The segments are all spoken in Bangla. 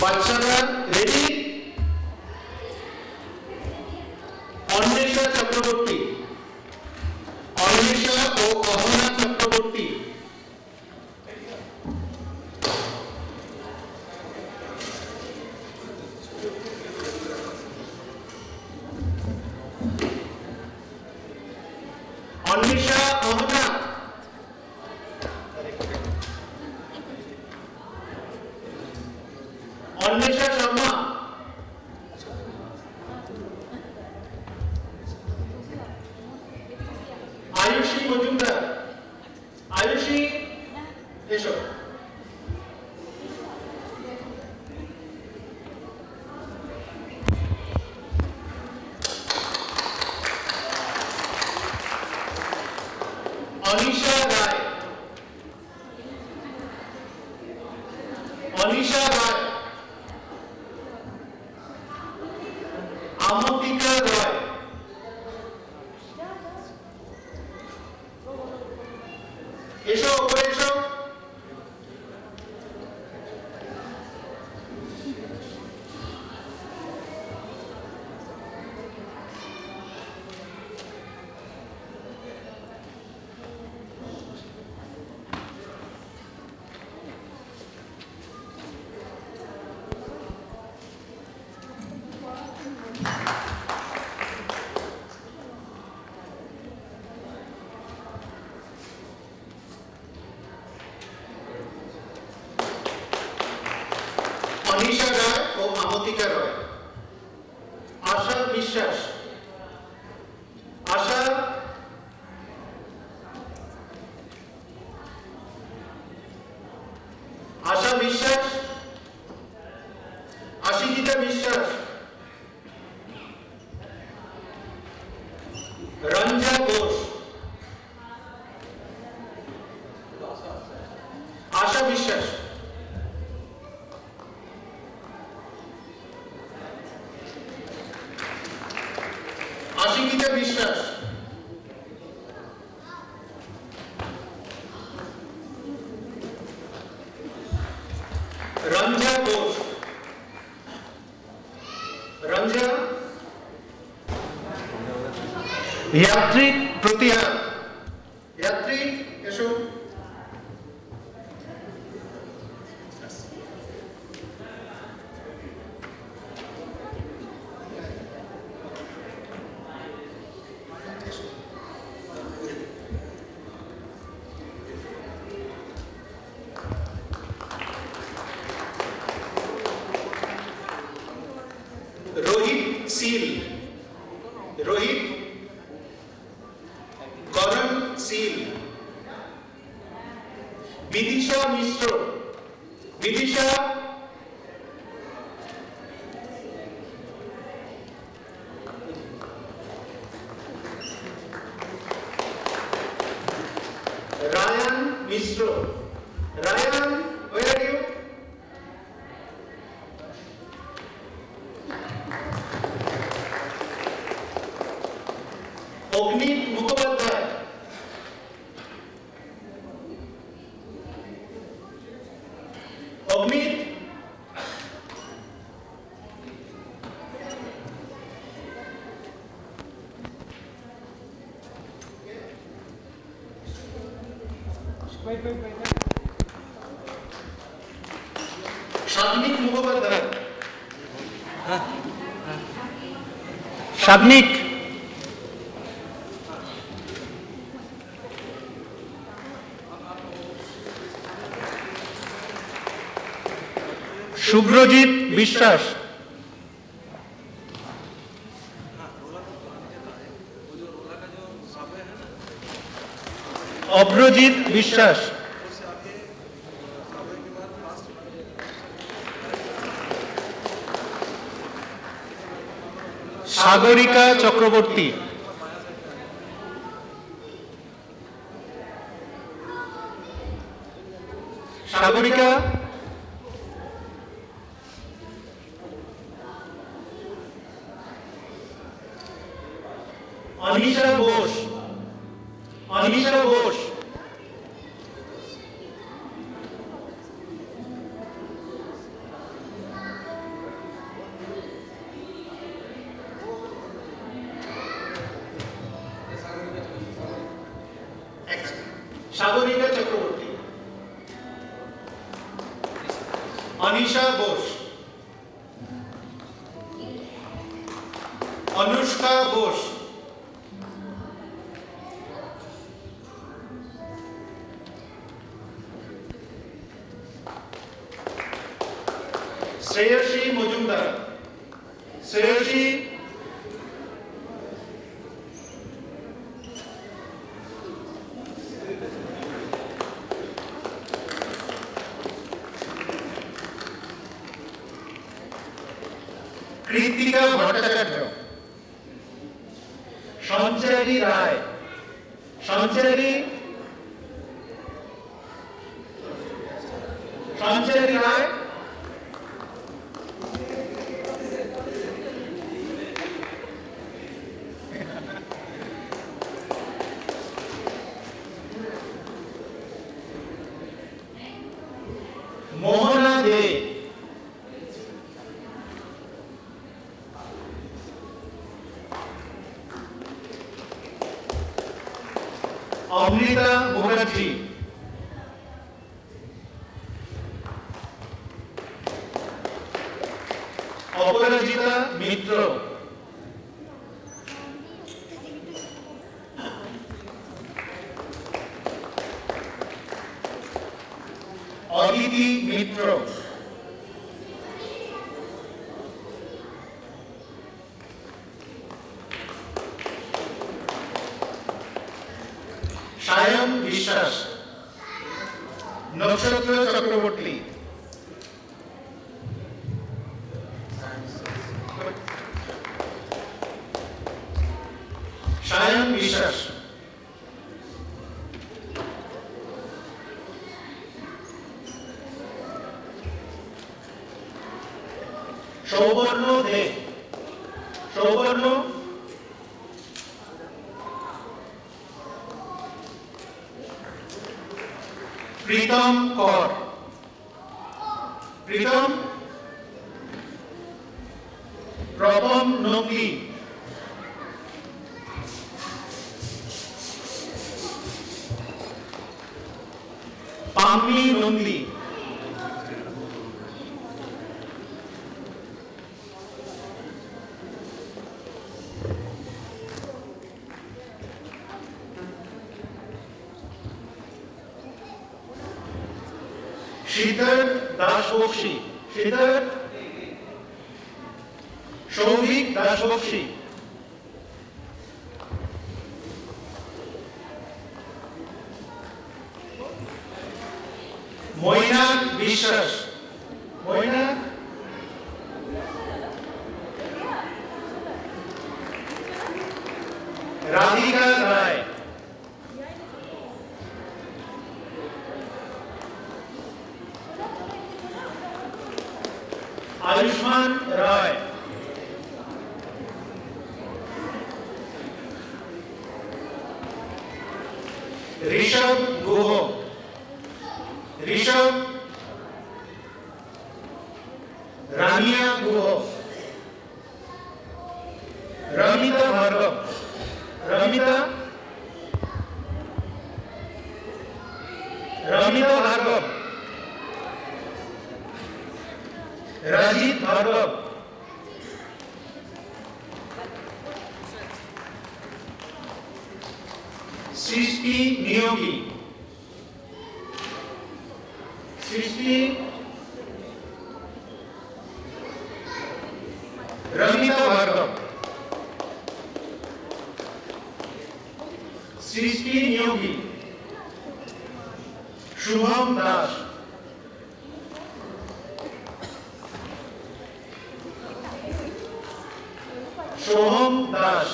বাচ্চারা রেডি? অন্বেষা চক্রবর্তী, অন্বেষা ও অহনা চক্রবর্তী। অন্বেষা, অহনা। অন্বেষা শর্মা, আয়ুষী মজুমদার। আয়ুষী এসো। অনিশা রায়, অনিশা রায়। আমতিকা রয়, এসো উপরে এসো। অনিশা রায় ও আমতিকা রয়। আশা বিশ্বাস, আশা। আশা বিশ্বাস, আশিকিতা বিশ্বাস। রঞ্জা ঘোষ, আশা বিশ্বাস। আশিকিতা বিশ্বাস। রঞ্জা ঘোষ, রঞ্জা। यात्रिक प्रतिहार, यात्रिक एसो। Rohit Sil, Rohit. Karam Sil. Vidisha Mishra, Vidisha. Rayan Mishra, Rayan where are you? Agnit Mukhopadhyay, Agnit. Sabnik Mukhopadhyay, Sabnik. Shubhrajit Biswas, Abhrajit বিশ্বাস, সাগরিকা চক্রবর্তী, সাগরিকা। অনিশা ঘোষ, অনিশা ঘোষ। अनिशा बोस, अनुष्का बोस, श्रेयसी मजुमदार, श्रेयसी कृतिका भट्टाचार्य, संचारी राय, संचारी राय, मोहना दे, अमृता मुखर्जी, अपराजिता मित्र, अदिति मित्र, सायम विश्वास, नक्षत्र चक्रवर्ती, सायम विश्वास, सौवर्ण दे, सौवर्ण प्रीतम कौर, प्रीतम प्रपम नंदी, पामी नंदी, सिद्धार्थ दास बख्शी, सिद्धार्थ सौभिक दास बख्शी, मोइनाक विश्वास, मोइनाक राधिका राय, आयुष्मान राय, ऋषभ गुह, ऋषभ रानिया गुह, रमिता भार्गव, रमिता भार्गव, राजीत भार्गव, सृष्टि नियोगी, सृष्टि रमिता भार्गव, सृष्टि नियोगी, शुभम दास, सोहम दास,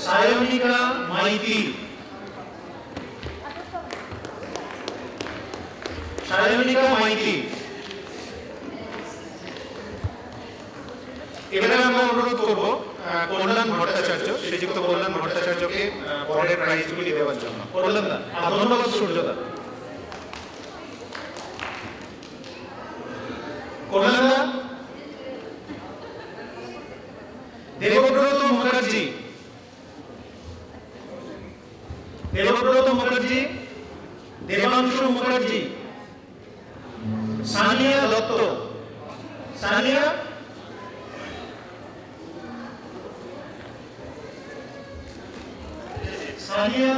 सायनिका माइती, सायनिका माइती। এবারে আমরা অনুরোধ করব কল্যাণ ভট্টাচার্য, শ্রীযুক্ত কল্যাণ ভট্টাচার্যকে পরের প্রাইজগুলি দেওয়ার জন্য। কল্যাণ দা, ধন্যবাদ সূর্যদা। কল্যাণ দা, দেবব্রত মুখার্জি, দেবব্রত মুখার্জি, দেবাংশু মুখার্জি, সানিয়া দত্ত, সানিয়া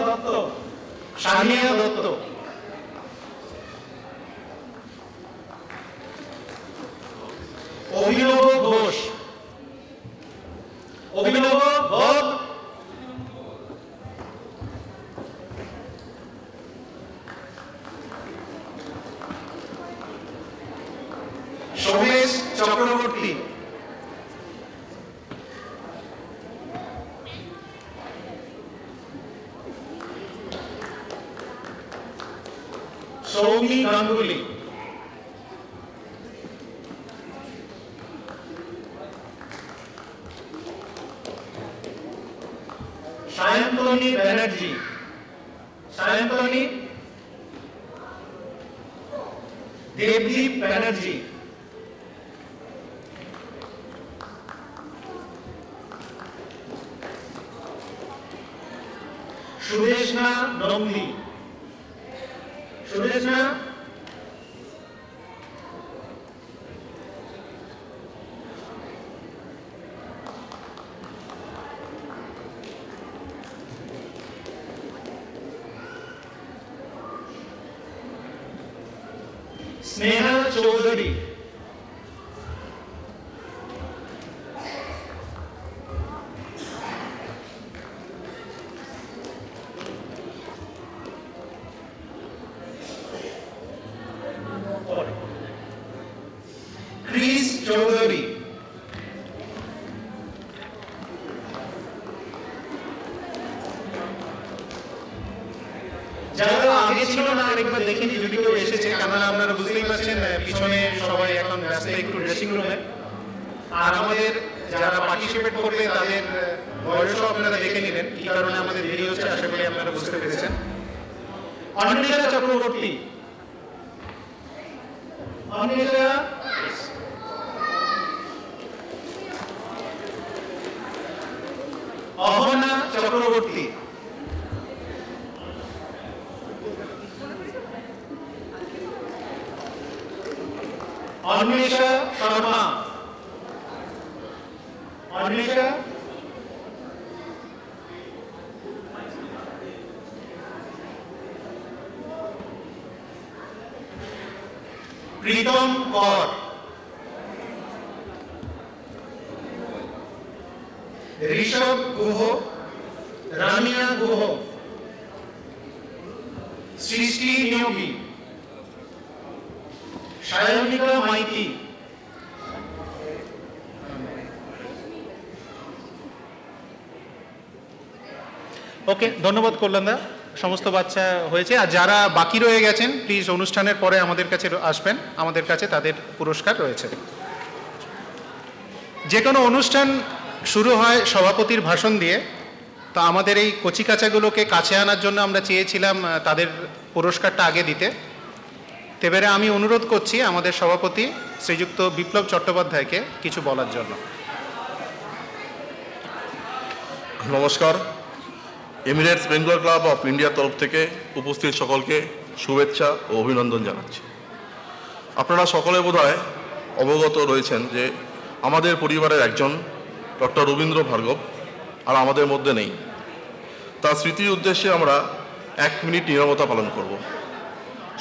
দত্ত, সানিয়া দত্ত, অভিনব ঘোষ, অভিনব ঘোষ, সোমেশ চক্রবর্তী, সৌমি গাঙ্গুলি, সায়ন্তনী ব্যানার্জি, সায়ন্তনী, দেবদীপ ব্যানার্জি, সুদেশনা নন্দী, সুদেশনা, স্নেহা চৌধুরী, ক্রিস চৌধুরী, যারা আগে ছিল না আরেকবার দেখে নি যদি কেউ এসেছে, কেননা আপনারা বুঝতেই পারছেন পিছনে সবাই এখন ব্যস্ত একটু ড্রেসিং রুমে। আর আমাদের যারা পার্টিসিপেট করবে তাদের বয়সও আপনারা দেখে নিলেন, কি কারণে আমাদের দেরি হচ্ছে আশা করি আপনারা বুঝতে পেরেছেন। অন্বেষা চক্রবর্তী, অন্বেষা, অহনা চক্রবর্তী, অন্বেষা শর্মা, অন্বেষা, প্রীতম কর, ঋষভ গুহ, রামিয়া গুহ, সৃষ্টি নিয়োগী, সায়নিকা মাইতি, ওকে, ধন্যবাদ কল্যাণদা। সমস্ত বাচ্চা হয়েছে, আর যারা বাকি রয়ে গেছেন প্লিজ অনুষ্ঠানের পরে আমাদের কাছে আসবেন, আমাদের কাছে তাদের পুরস্কার রয়েছে। যে কোনো অনুষ্ঠান শুরু হয় সভাপতির ভাষণ দিয়ে, তো আমাদের এই কচিকাচাগুলোকে কাছে আনার জন্য আমরা চেয়েছিলাম তাদের পুরস্কারটা আগে দিতে। এবারে আমি অনুরোধ করছি আমাদের সভাপতি শ্রীযুক্ত বিপ্লব চট্টোপাধ্যায়কে কিছু বলার জন্য। নমস্কার। এমিরেটস বেঙ্গল ক্লাব অফ ইন্ডিয়ার তরফ থেকে উপস্থিত সকলকে শুভেচ্ছা ও অভিনন্দন জানাচ্ছি। আপনারা সকলে বোধহয় অবগত রয়েছেন যে আমাদের পরিবারের একজন ডক্টর রবীন্দ্র ভার্গব আর আমাদের মধ্যে নেই। তার স্মৃতির উদ্দেশ্যে আমরা 1 মিনিট নীরবতা পালন করব।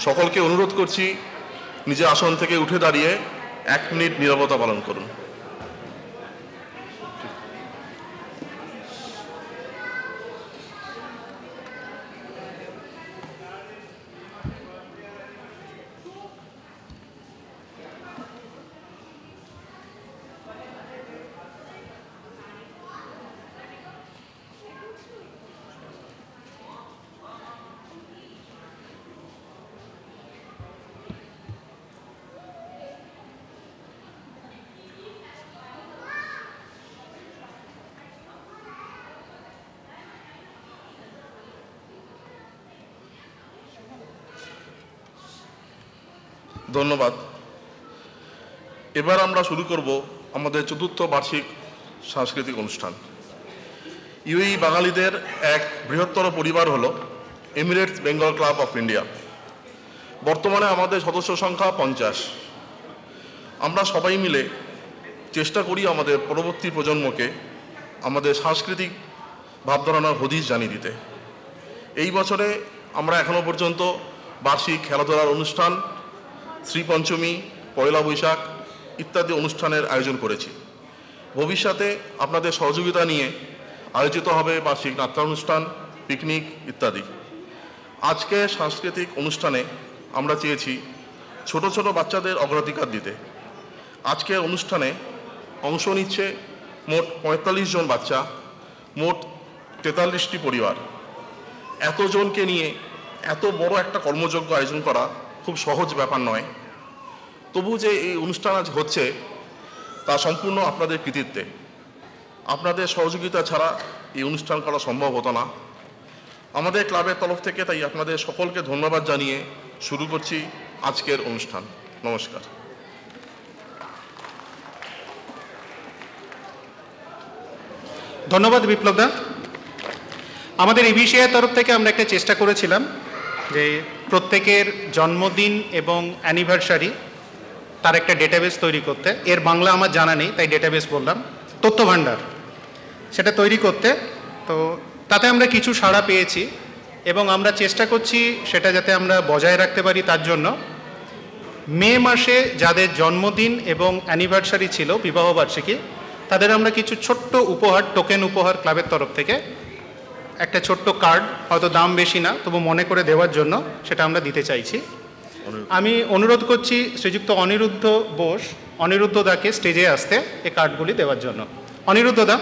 সকলকে অনুরোধ করছি নিজের আসন থেকে উঠে দাঁড়িয়ে 1 মিনিট নীরবতা পালন করুন। ধন্যবাদ। এবার আমরা শুরু করব আমাদের ৪র্থ বার্ষিক সাংস্কৃতিক অনুষ্ঠান। ইউএই বাঙালিদের এক বৃহত্তর পরিবার হলো Emirates Bengal club of India. বর্তমানে আমাদের সদস্য সংখ্যা 50। আমরা সবাই মিলে চেষ্টা করি আমাদের পরবর্তী প্রজন্মকে আমাদের সাংস্কৃতিক ভাবধারণার হদিশ জানিয়ে দিতে। এই বছরে আমরা এখনো পর্যন্ত বার্ষিক খেলাধুলার অনুষ্ঠান, শ্রীপঞ্চমী, পয়লা বৈশাখ ইত্যাদি অনুষ্ঠানের আয়োজন করেছি। ভবিষ্যতে আপনাদের সহযোগিতা নিয়ে আয়োজিত হবে বার্ষিক নাট্যানুষ্ঠান, পিকনিক ইত্যাদি। আজকে সাংস্কৃতিক অনুষ্ঠানে আমরা চেয়েছি ছোট ছোট বাচ্চাদের অগ্রাধিকার দিতে। আজকের অনুষ্ঠানে অংশ নিচ্ছে মোট 45 জন বাচ্চা, মোট 43টি পরিবার। এতজনকে নিয়ে এত বড় একটা কর্মযজ্ঞ আয়োজন করা খুব সহজ ব্যাপার নয়। তবু যে এই অনুষ্ঠান আজ হচ্ছে তা সম্পূর্ণ আপনাদের কৃতিত্বে। আপনাদের সহযোগিতা ছাড়া এই অনুষ্ঠান করা সম্ভব হতো না। আমাদের ক্লাবের তরফ থেকে তাই আপনাদের সকলকে ধন্যবাদ জানিয়ে শুরু করছি আজকের অনুষ্ঠান। নমস্কার। ধন্যবাদ বিপ্লবদা। আমাদের এবিসিআই তরফ থেকে আমরা একটা চেষ্টা করেছিলাম যে প্রত্যেকের জন্মদিন এবং অ্যানিভার্সারি তার একটা ডেটাবেস তৈরি করতে। এর বাংলা আমার জানা নেই, তাই ডেটাবেস বললাম, তথ্য ভাণ্ডার, সেটা তৈরি করতে। তো তাতে আমরা কিছু সাড়া পেয়েছি এবং আমরা চেষ্টা করছি সেটা যাতে আমরা বজায় রাখতে পারি। তার জন্য মে মাসে যাদের জন্মদিন এবং অ্যানিভার্সারি ছিল, বিবাহবার্ষিকী, তাদের আমরা কিছু ছোট্ট উপহার, টোকেন উপহার ক্লাবের তরফ থেকে একটা ছোট্ট কার্ড, হয়তো দাম বেশি না, তবু মনে করে দেওয়ার জন্য সেটা আমরা দিতে চাইছি। আমি অনুরোধ করছি শ্রীযুক্ত অনিরুদ্ধ বোস, অনিরুদ্ধ দাকে স্টেজে আসতে এই কার্ডগুলি দেওয়ার জন্য। অনিরুদ্ধ দা।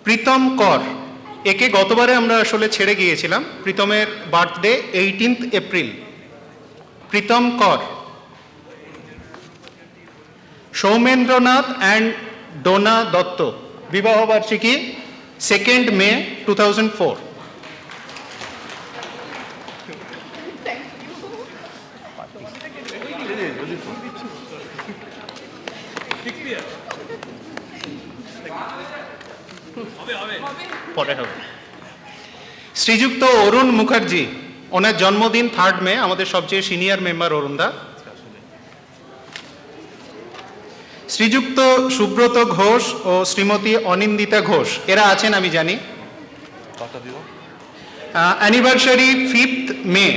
প্রীতম কর, একে গতবারে আমরা আসলে ছেড়ে গিয়েছিলাম। প্রীতমের বার্থডে 18 এপ্রিল। প্রীতম কর। সৌমেন্দ্রনাথ অ্যান্ড ডোনা দত্ত, বিবাহবার্ষিকী 2 মে 2004। পরে হবে। শ্রীযুক্ত অরুণ মুখার্জি, ওনার জন্মদিন 3 মে, আমাদের সবচেয়ে সিনিয়র মেম্বার অরুণ দা। শ্রীযুক্ত সুব্রত ঘোষ ও শ্রীমতী অনিন্দিতা ঘোষ, এরা আছেন আমি জানি। অ্যানিভার্সারি 5 মে।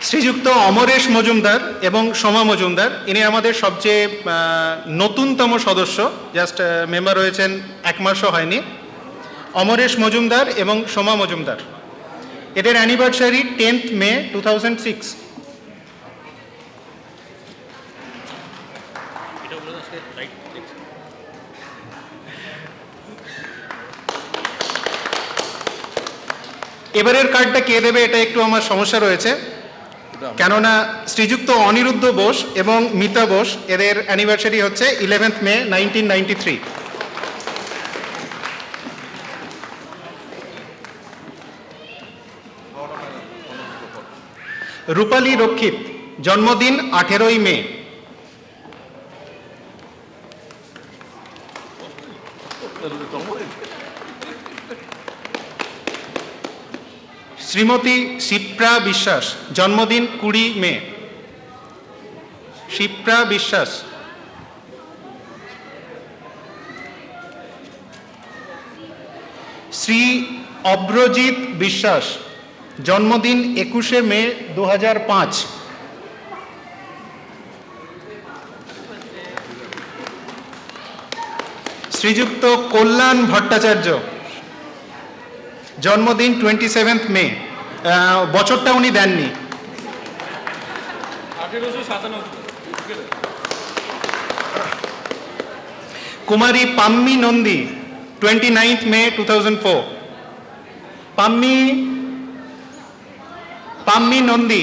শ্রীযুক্ত অমরেশ মজুমদার এবং সোমা মজুমদার, ইনি আমাদের সবচেয়ে নতুনতম সদস্য, জাস্ট মেম্বার হয়েছেন 1 মাসও হয়নি। অমরেশ মজুমদার এবং সোমা মজুমদার, এদের অ্যানিভার্সারি 10 মে 2006। এবারের কার্ডটা কে দেবে এটা একটু আমার সমস্যা রয়েছে, কেননা শ্রীযুক্ত অনিরুদ্ধ বোস এবং মিতা বোস, এদের অ্যানিভার্সারি হচ্ছে 11 মে 1993। রূপালী রক্ষিত, জন্মদিন 18 মে। শ্রীমতী শিপ্রা বিশ্বাস, জন্মদিন 20 মে। শিপ্রা বিশ্বাস। শ্রী অব্রজিৎ বিশ্বাস, জন্মদিন 21 মে 2005। শ্রীযুক্ত কল্যাণ ভট্টাচার্য, জন্মদিন 27 মে। বছরটা উনি দেননি। কুমারী পাম্মি নন্দী, 29 মে 2004। পাম্মি নন্দী।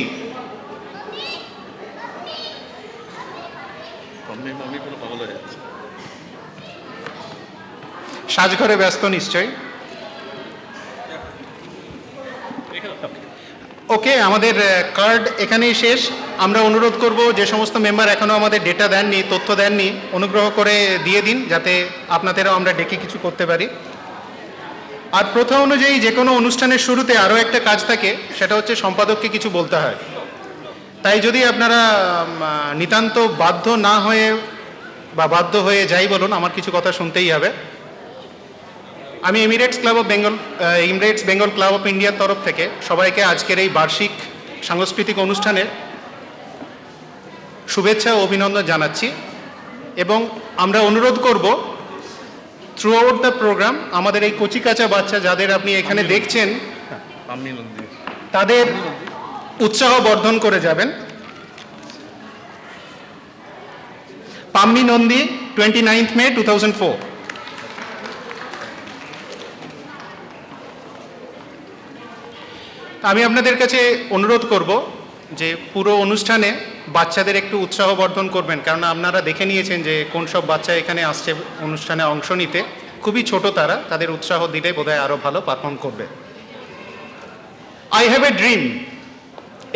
সাজঘরে ব্যস্ত নিশ্চয়। ওকে, আমাদের কার্ড এখানেই শেষ। আমরা অনুরোধ করব যে সমস্ত মেম্বার এখনও আমাদের ডেটা দেননি, তথ্য দেননি, অনুগ্রহ করে দিয়ে দিন যাতে আপনাদেরও আমরা ডেকে কিছু করতে পারি। আর প্রথা অনুযায়ী যে কোনো অনুষ্ঠানের শুরুতে আরও একটা কাজ থাকে, সেটা হচ্ছে সম্পাদককে কিছু বলতে হয়। তাই যদি আপনারা নিতান্ত বাধ্য না হয়ে বা বাধ্য হয়ে যাই বলুন, আমার কিছু কথা শুনতেই হবে। আমি এমিরেটস বেঙ্গল ক্লাব অফ ইন্ডিয়ার তরফ থেকে সবাইকে আজকের এই বার্ষিক সাংস্কৃতিক অনুষ্ঠানের শুভেচ্ছা ও অভিনন্দন জানাচ্ছি এবং আমরা অনুরোধ করব থ্রু আউট দ্য প্রোগ্রাম আমাদের এই কচিকাঁচা বাচ্চা যাদের আপনি এখানে দেখছেন তাদের উৎসাহ বর্ধন করে যাবেন। Pammi Nandi, 29th May 2004। আমি আপনাদের কাছে অনুরোধ করব যে পুরো অনুষ্ঠানে বাচ্চাদের একটু উৎসাহ বর্ধন করবেন, কারণ আপনারা দেখে নিয়েছেন যে কোন সব বাচ্চা এখানে আসছে অনুষ্ঠানে অংশ নিতে। খুবই ছোট তারা, তাদের উৎসাহ দিলে বোধহয় আরও ভালো পারফর্ম করবে। আই হ্যাভ এ ড্রিম,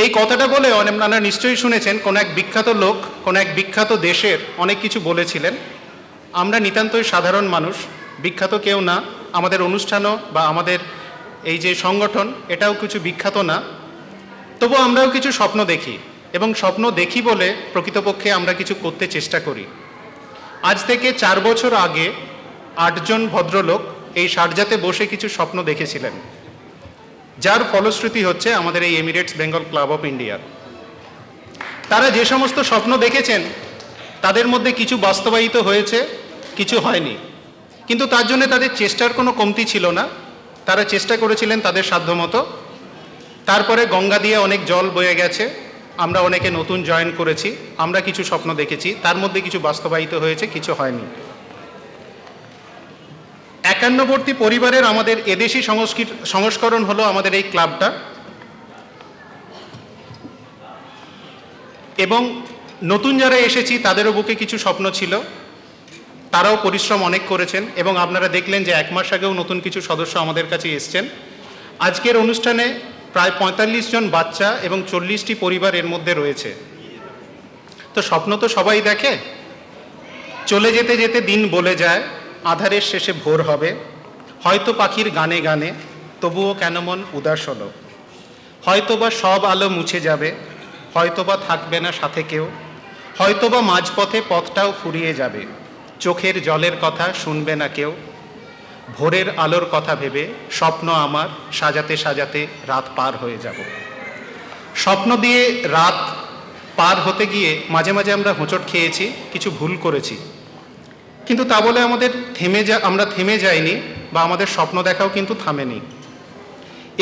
এই কথাটা বলে আপনারা নিশ্চয়ই শুনেছেন কোন এক বিখ্যাত লোক কোন এক বিখ্যাত দেশের অনেক কিছু বলেছিলেন। আমরা নিতান্তই সাধারণ মানুষ, বিখ্যাত কেউ না। আমাদের অনুষ্ঠানও বা আমাদের এই যে সংগঠন এটাও কিছু বিখ্যাত না, তবু আমরাও কিছু স্বপ্ন দেখি এবং স্বপ্ন দেখি বলে প্রকৃতপক্ষে আমরা কিছু করতে চেষ্টা করি। আজ থেকে 4 বছর আগে 8 জন ভদ্রলোক এই শারজাতে বসে কিছু স্বপ্ন দেখেছিলেন, যার ফলশ্রুতি হচ্ছে আমাদের এই Emirates Bengal club of India. তারা যে সমস্ত স্বপ্ন দেখেছেন তাদের মধ্যে কিছু বাস্তবায়িত হয়েছে, কিছু হয়নি, কিন্তু তার জন্য তাদের চেষ্টার কোনো কমতি ছিল না। তারা চেষ্টা করেছিলেন তাদের সাধ্যমতো। তারপরে গঙ্গা দিয়ে অনেক জল বয়ে গেছে, আমরা অনেকে নতুন জয়েন করেছি, আমরা কিছু স্বপ্ন দেখেছি, তার মধ্যে কিছু বাস্তবায়িত হয়েছে, কিছু হয়নি। 51বর্তী পরিবারের আমাদের এদেশি সংস্করণ হলো আমাদের এই ক্লাবটা, এবং নতুন যারা এসেছি তাদেরও বুকে কিছু স্বপ্ন ছিল, তারাও পরিশ্রম অনেক করেছেন এবং আপনারা দেখলেন যে 1 মাস আগেও নতুন কিছু সদস্য আমাদের কাছে এসছেন। আজকের অনুষ্ঠানে প্রায় 45 জন বাচ্চা এবং 40টি পরিবার এর মধ্যে রয়েছে। তো স্বপ্ন তো সবাই দেখে, চলে যেতে যেতে দিন বলে যায়, আধারের শেষে ভোর হবে, হয়তো পাখির গানে গানে তবুও কেন মন উদাস হলো, হয়তোবা সব আলো মুছে যাবে, হয়তোবা থাকবে না সাথে কেউ, হয়তোবা মাঝপথে পথটাও ফুরিয়ে যাবে, চোখের জলের কথা শুনবে না কেউ, ভোরের আলোর কথা ভেবে স্বপ্ন আমার সাজাতে সাজাতে রাত পার হয়ে যাব। স্বপ্ন দিয়ে রাত পার হতে গিয়ে মাঝে মাঝে আমরা হোঁচট খেয়েছি, কিছু ভুল করেছি, কিন্তু তা বলে আমরা থেমে যাইনি বা আমাদের স্বপ্ন দেখাও কিন্তু থামেনি।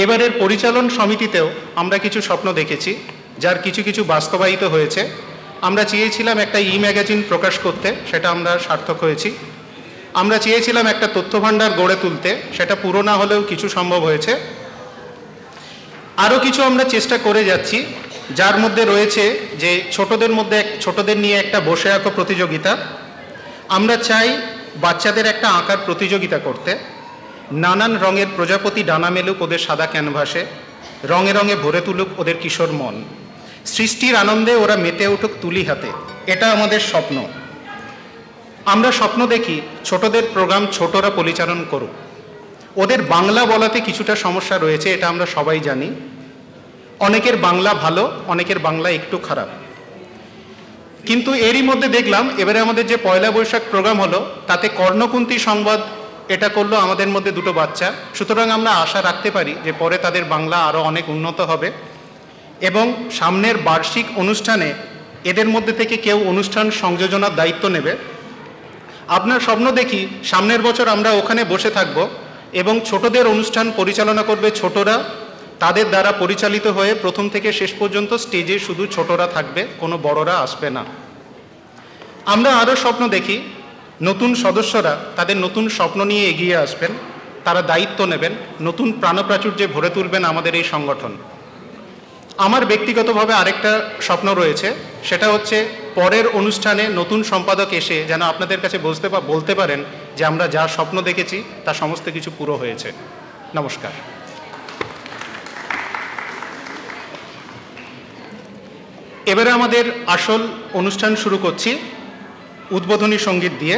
এবারের পরিচালন সমিতিতেও আমরা কিছু স্বপ্ন দেখেছি, যার কিছু কিছু বাস্তবায়িত হয়েছে। আমরা চেয়েছিলাম একটা ম্যাগাজিন প্রকাশ করতে, সেটা আমরা সার্থক হয়েছি। আমরা চেয়েছিলাম একটা তথ্য ভাণ্ডার গড়ে তুলতে, সেটা পুরো না হলেও কিছু সম্ভব হয়েছে। আরও কিছু আমরা চেষ্টা করে যাচ্ছি, যার মধ্যে রয়েছে যে ছোটদের নিয়ে একটা বসে আঁকো প্রতিযোগিতা। আমরা চাই বাচ্চাদের একটা আঁকার প্রতিযোগিতা করতে, নানান রঙের প্রজাপতি ডানা মেলুক ওদের সাদা ক্যানভাসে, রঙে রঙে ভরে তুলুক ওদের কিশোর মন, সৃষ্টির আনন্দে ওরা মেতে উঠুক তুলি হাতে, এটা আমাদের স্বপ্ন। আমরা স্বপ্ন দেখি ছোটদের প্রোগ্রাম ছোটরা পরিচালন করুক। ওদের বাংলা বলাতে কিছুটা সমস্যা রয়েছে, এটা আমরা সবাই জানি। অনেকের বাংলা ভালো, অনেকের বাংলা একটু খারাপ, কিন্তু এরই মধ্যে দেখলাম এবারে আমাদের যে পয়লা বৈশাখ প্রোগ্রাম হলো তাতে কর্ণকুন্তী সংবাদ এটা করলো আমাদের মধ্যে 2 বাচ্চা। সুতরাং আমরা আশা রাখতে পারি যে পরে তাদের বাংলা আরও অনেক উন্নত হবে এবং সামনের বার্ষিক অনুষ্ঠানে এদের মধ্যে থেকে কেউ অনুষ্ঠান সংযোজনার দায়িত্ব নেবে। আপনার স্বপ্ন দেখি সামনের বছর আমরা ওখানে বসে থাকব এবং ছোটদের অনুষ্ঠান পরিচালনা করবে ছোটরা, তাদের দ্বারা পরিচালিত হয়ে প্রথম থেকে শেষ পর্যন্ত স্টেজে শুধু ছোটরা থাকবে, কোনো বড়রা আসবে না। আমরা আরও স্বপ্ন দেখি নতুন সদস্যরা তাদের নতুন স্বপ্ন নিয়ে এগিয়ে আসবেন, তারা দায়িত্ব নেবেন, নতুন প্রাণপ্রাচুর্যে ভরে তুলবেন আমাদের এই সংগঠন। আমার ব্যক্তিগতভাবে আরেকটা স্বপ্ন রয়েছে, সেটা হচ্ছে পরের অনুষ্ঠানে নতুন সম্পাদক এসে যেন আপনাদের কাছে বলতে পারেন যে আমরা যা স্বপ্ন দেখেছি তা সমস্ত কিছু পুরো হয়েছে। নমস্কার। এবারে আমাদের আসল অনুষ্ঠান শুরু করছি উদ্বোধনী সঙ্গীত দিয়ে।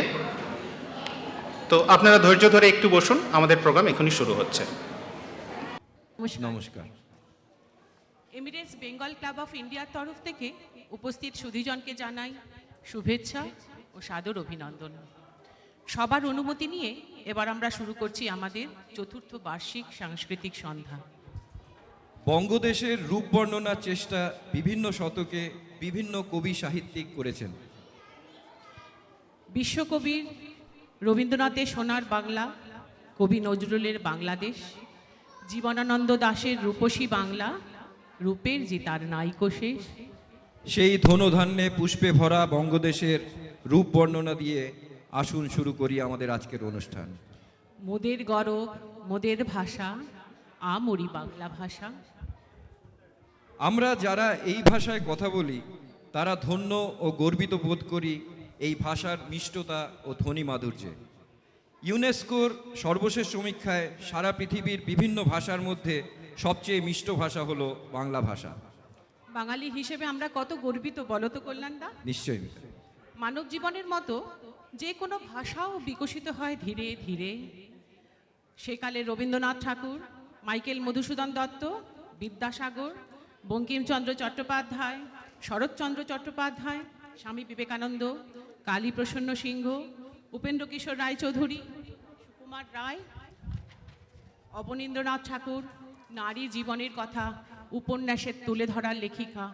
তো আপনারা ধৈর্য ধরে একটু বসুন, আমাদের প্রোগ্রাম এখনই শুরু হচ্ছে। নমস্কার। এমিরেটস বেঙ্গল ক্লাব অফ ইন্ডিয়ার তরফ থেকে উপস্থিত সুধীজনকে জানাই শুভেচ্ছা ও সাদর অভিনন্দন। সবার অনুমতি নিয়ে এবার আমরা শুরু করছি আমাদের চতুর্থ বার্ষিক সাংস্কৃতিক সন্ধ্যা। বঙ্গদেশের রূপ বর্ণনার চেষ্টা বিভিন্ন শতকে বিভিন্ন কবি সাহিত্যিক করেছেন। বিশ্বকবির রবীন্দ্রনাথের সোনার বাংলা, কবি নজরুলের বাংলাদেশ, জীবনানন্দ দাশের রূপসী বাংলা, রূপের যে তার নাইকো শেষ। সেই ধনধান্যে পুষ্পে ভরা বঙ্গদেশের রূপ বর্ণনা দিয়ে আসুন শুরু করি আমাদের আজকের অনুষ্ঠান। মোদের গরব, মোদের ভাষা, আমরি বাংলা ভাষা। আমরা যারা এই ভাষায় কথা বলি তারা ধন্য ও গর্বিত বোধ করি এই ভাষার মিষ্টতা ও ধ্বনি মাধুর্যে। ইউনেস্কোর সর্বশেষ সমীক্ষায় সারা পৃথিবীর বিভিন্ন ভাষার মধ্যে সবচেয়ে মিষ্ট ভাষা হলো বাংলা ভাষা। বাঙালি হিসেবে আমরা কত গর্বিত বলতো কল্যাণদা? নিশ্চয়ই। মানব জীবনের মতো যে কোনো ভাষাও বিকশিত হয় ধীরে ধীরে। সেকালে রবীন্দ্রনাথ ঠাকুর, মাইকেল মধুসূদন দত্ত, বিদ্যাসাগর, বঙ্কিমচন্দ্র চট্টোপাধ্যায়, শরৎচন্দ্র চট্টোপাধ্যায়, স্বামী বিবেকানন্দ, কালীপ্রসন্ন সিংহ, উপেন্দ্র কিশোর রায়চৌধুরী, সুকুমার রায়, অবনীন্দ্রনাথ ঠাকুর, নারী জীবনের কথা উপন্যাসের তুলে ধরার লেখিকা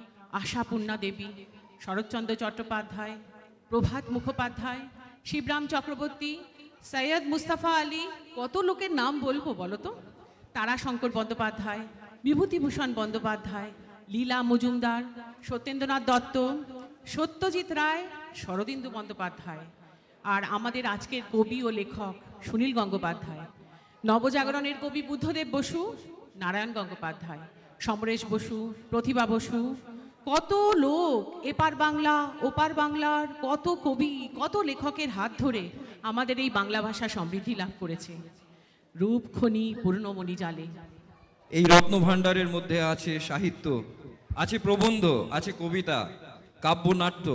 আশাপূর্ণা দেবী, শরৎচন্দ্র চট্টোপাধ্যায়, প্রভাত মুখোপাধ্যায়, শিবরাম চক্রবর্তী, সৈয়দ মুস্তাফা আলী, কত লোকের নাম বলবো বলো তো? তারাশঙ্কর বন্দ্যোপাধ্যায়, বিভূতিভূষণ বন্দ্যোপাধ্যায়, লীলা মজুমদার, সত্যেন্দ্রনাথ দত্ত, সত্যজিৎ রায়, শরদিন্দু বন্দ্যোপাধ্যায়, আর আমাদের আজকের কবি ও লেখক সুনীল গঙ্গোপাধ্যায়, নবজাগরণের কবি বুদ্ধদেব বসু, নারায়ণ গঙ্গোপাধ্যায়, সমরেশ বসু, প্রতিভা বসু, কত লোক এপার বাংলা ওপার বাংলার কত কবি কত লেখকের হাত ধরে আমাদের এই বাংলা ভাষা সমৃদ্ধি লাভ করেছে। রূপ খনি পূর্ণমণি জালে। এই রত্নভাণ্ডারের মধ্যে আছে সাহিত্য, আছে প্রবন্ধ, আছে কবিতা, কাব্যনাট্য,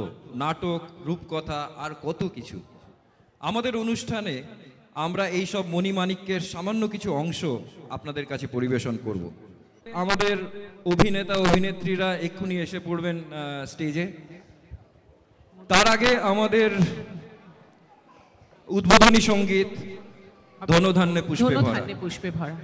নাটক, রূপকথা আর কত কিছু। আমাদের অনুষ্ঠানে আমরা এই সব মণিমাণিক্যের সামান্য কিছু অংশ আপনাদের কাছে পরিবেশন করব। আমাদের অভিনেতা অভিনেত্রীরা এক্ষুনি এসে পড়বেন স্টেজে। তার আগে আমাদের উদ্বোধনী সঙ্গীত ধনধান্যে পুষ্পে ভরা। ধনধান্যে পুষ্পে ভরা।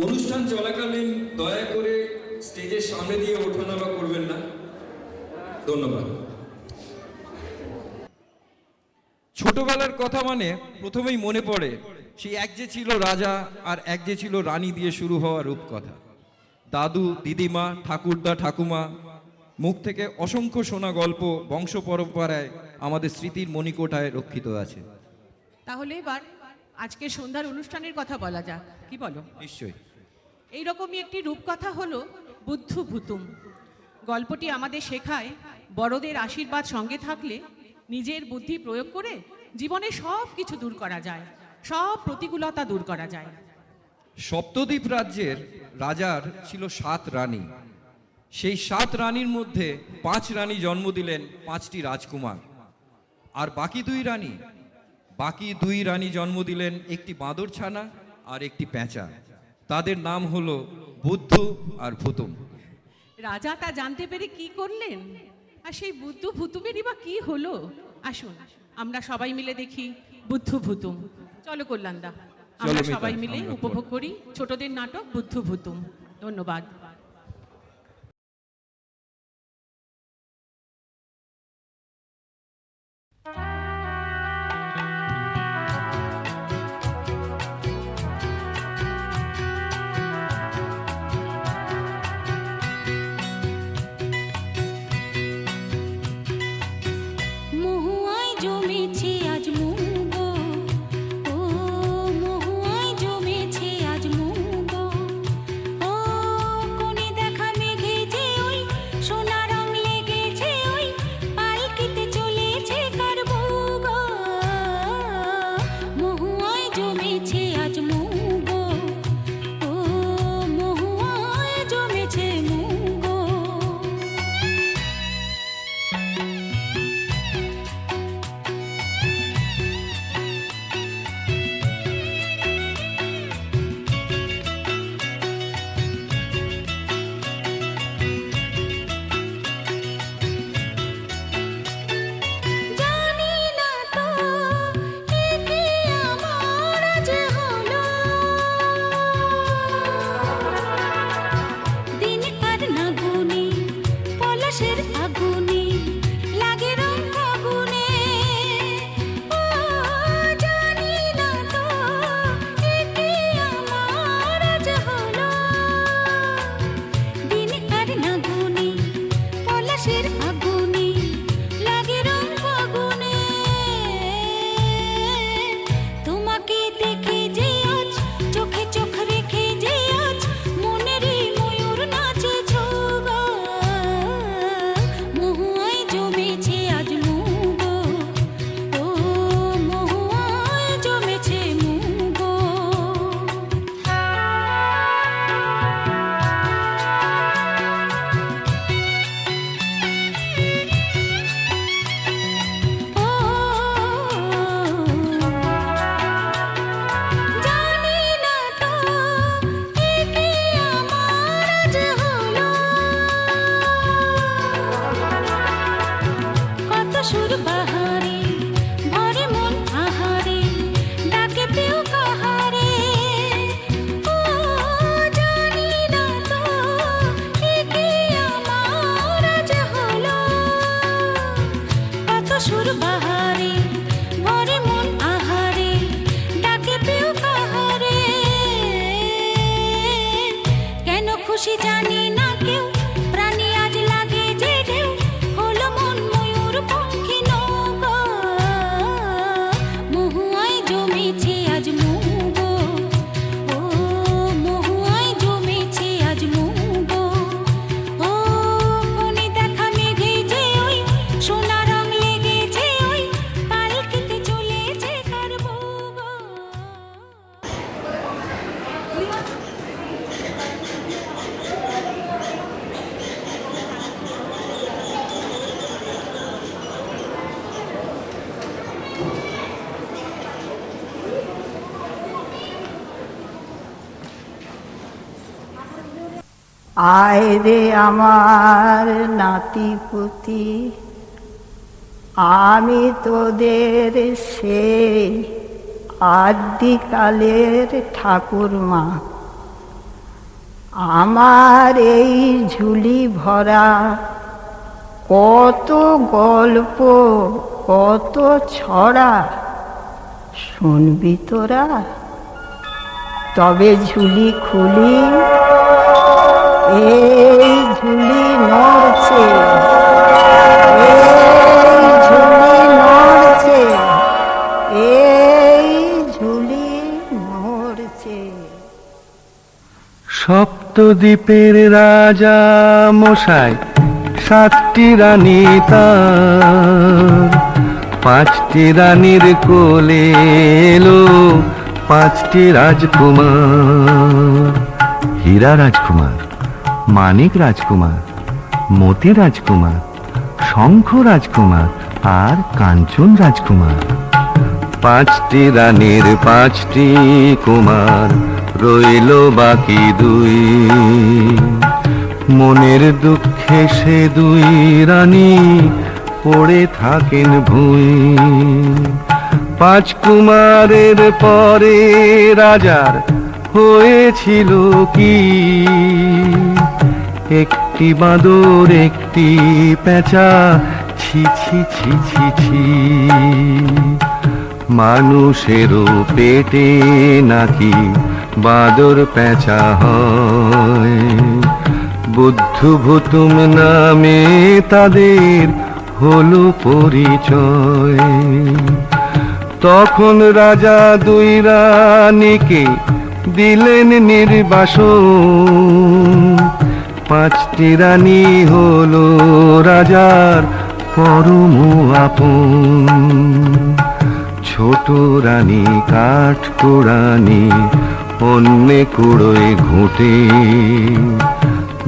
অনুষ্ঠান চলাকালীন দয়া করে স্টেজের সামনে দিয়ে ওঠানামা করবেন না, ধন্যবাদ। ছোটবেলার কথা মানে প্রথমেই মনে পড়ে সেই এক যে ছিল রাজা আর এক যে ছিল রানী দিয়ে শুরু হওয়া রূপকথা। দাদু, দিদিমা, ঠাকুরদা, ঠাকুমা মুখ থেকে অসংখ্য শোনা গল্প বংশ পরম্পরায় আমাদের স্মৃতির মণিকোঠায় রক্ষিত আছে। তাহলে এবার আজকে সন্ধ্যার অনুষ্ঠানের কথা বলা যাক, কি বলো? নিশ্চয়ই। এইরকমই একটি রূপকথা হলো বুদ্ধু ভুতুম। গল্পটি আমাদের শেখায় বড়দের আশীর্বাদ সঙ্গে থাকলে নিজের বুদ্ধি প্রয়োগ করে জীবনে সব কিছু দূর করা যায়, সব প্রতিকূলতা দূর করা যায়। সপ্তদ্বীপ রাজ্যের রাজার ছিল 7 রানী। সেই 7 রানীর মধ্যে 5 রানী জন্ম দিলেন 5টি রাজকুমার, আর বাকি 2 রানী জন্ম দিলেন একটি বাঁদর ছানা আর একটি পেঁচা। তাদের নাম হলো বুদ্ধু আর ভুতুম। রাজা তা জানতে পেরে কি করলেন, আর সেই বুদ্ধু ভুতুমেরই বা কি হলো? আসুন আমরা সবাই মিলে দেখি বুদ্ধু ভুতুম। চলো কল্যাণদা, আমরা মিতা, সবাই মিলে আমরা উপভোগ করি ছোটদের নাটক বুদ্ধু ভুতুম। ধন্যবাদ। মহুয়ায় জমেছে আজ মুগো, ও মহুয়ায় জমেছে আজ মুগো, ও কোণে দেখা মেঘে যে ওই সোনা রং লেগেছে ওই পালকিতে চলেছে কার বউগো, মহুয়ায় জমেছে আজ মুগো, ও মহুয়ায় জমেছে মুগো। জানি না তো একে আমার আজ হলো, দিন আর না গুনি পলাশের আগুনে লাগে রং ফাগুনে, ও জানি না তো একে আমার আজ হলো, দিন আর না গুনি পলাশের আগুনে লাগে রং ফাগুনে। তোমাকে দেখে যে আজ চোখে চোখ রেখে যে আজ মনেরই ময়ূর নাচেছ গো, মহুয়ায় জমেছে আজ মুগো, ও মহুয়ায় জমেছে মুগো। ও জানি না তো একে আমার আজ হলো, কত সুর বাহারে ভরে মন আহারে ডাকে পেও কাহারে, ও জানি না তো একে আমার আজ হলো, কত সুর বাহারে ভরে মন আহারে ডাকে পেও কাহারে। কেন খুশি জানি না কেউ, প্রাণী আজ লাগে যে ঢেউ, হলো মন ময়ূর পঙ্খী নৌকো, মহুয়ায় জমেছে আজ মুগো, ও মহুয়ায় জমেছে আজ মুগো, ও কোণে দেখা মেঘে যে ওই সোনা রং লেগেছে ওই পালকিতে চলেছে কার বউগো। আয় রে আমার নাতি পুতি, আমি তোদের সেই আদিকালের ঠাকুরমা, আমার এই ঝুলি ভরা কত গল্প, কত ছড়া শুনবি তোরা? তবে ঝুলি খুলি, এই ঝুলি নড়ছে, এই ঝুলি নড়ছে, এই ঝুলি নড়ছে। সপ্তদ্বীপের রাজা মশাই, 7টি রানী তার, 5টি রানীর কোলে এলো 5টি রাজকুমার। হীরা রাজকুমার, মানিক রাজকুমার, মতি রাজকুমার, শঙ্খ রাজকুমার আর কাঞ্চন রাজকুমার। 5টি রানীর 5টি কুমার, রইল বাকি 2। মনের দুঃখে সে 2 রানী পড়ে থাকেন ভুঁই। 5 কুমারের পরে রাজার হয়েছিল কি? একটি বাঁদর, একটি পেঁচা, ছি ছি ছি ছি ছি। মানুষেরও পেটে নাকি বাঁদর পেঁচা হয়। বুদ্ধু ভুতুম নামে তাদের হলো পরিচয়। তখন রাজা 2 রানীকে দিলেন নির্বাসন। 5টি রানী হলো রাজার পরম আপন। ছোট রানী কাঠ কুড়ানি, অন্যে কুড়োয় ঘুঁটে।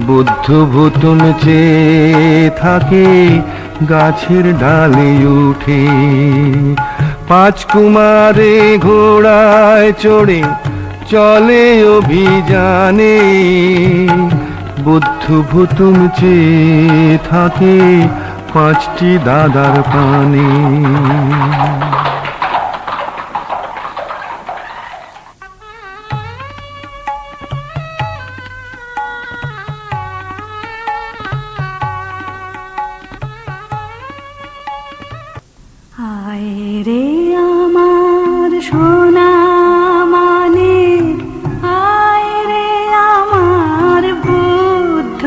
বুদ্ধ ভুতুম চেয়ে থাকে গাছের ডালে উঠে। 5 কুমারে ঘোড়ায় চড়ে চলে অভিযানে। বুদ্ধ ভুতুম চেয়ে থাকে 5টি দাদার পানে। আয় রে আমার সোনা মানিক, আয় রে আমার বুদ্ধ।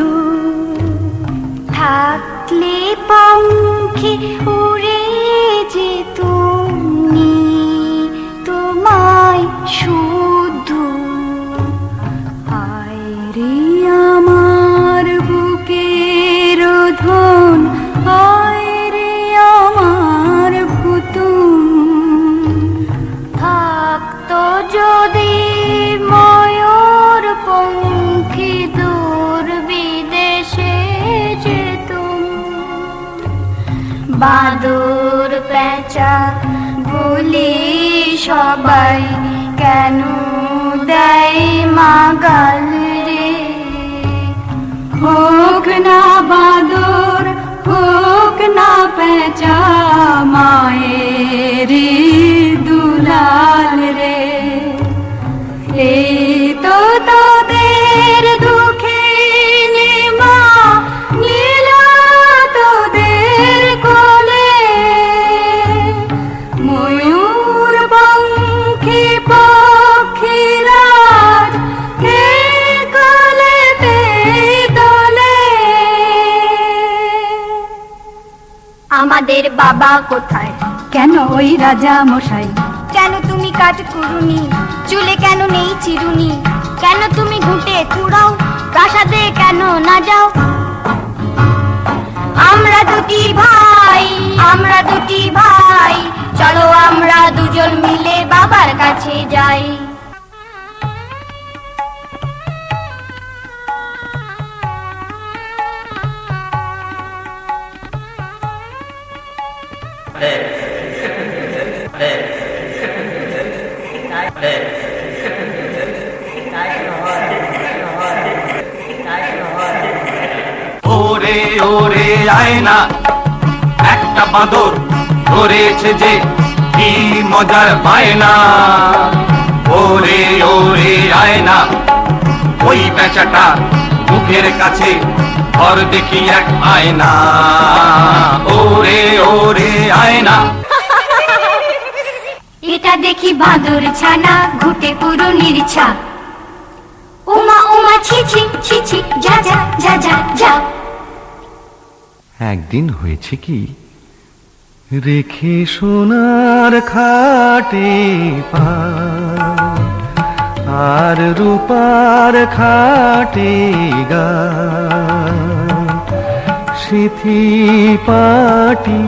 থাকলে পঙ্খে উড়ে যেতুমনি তোমায় শুদ্ধ। আয় রে আমার বুকের ধন, আয় রে আমার ভুতুম। থাকতো যদি ময়ূর পঙ্খী দূর বিদেশে যেতুম। বাদুর পেঁচা বলি সবাই কেন দেয় মাগাল রে। হোক না বাদর, হোক না পেঁচা, মায়ের দুলাল রে। এই তো তোদের দুঃখে মা নীলা তোদের কোলে। ময়ূর পঙ্খী পক্ষীরাজ হে কোলেতে তোলে। আমাদের বাবা কোথায়? কেন ওই রাজা মশাই? কেন তুমি কাঠ কুড়ুনি? চুলে কেন নেই চিরুনি? কেন তুমি ঘুঁটে কুড়াও? প্রাসাদে কেন না যাও? আমরা 2টি ভাই, আমরা 2টি ভাই, চলো আমরা 2 জন মিলে বাবার কাছে যাই। ওরে ওরে আয় না, একটা বাঁদর ধরেছে যে কি মজার বায়না। ওরে ওরে আয় না, ওই পেঁচাটা মুখের কাছে ঘর দেখি এক আয়না, ওরে ওরে আয়না। এটা দেখি বাঁদর ছানা ঘুটে পুরো নির্ছা, উমা উমা ছি ছি ছি ছি, যা যা যা যা যা। একদিন হয়েছে কি, রেখে সোনার খাটে পা আর রূপার খাটে গা, সিথি পাটি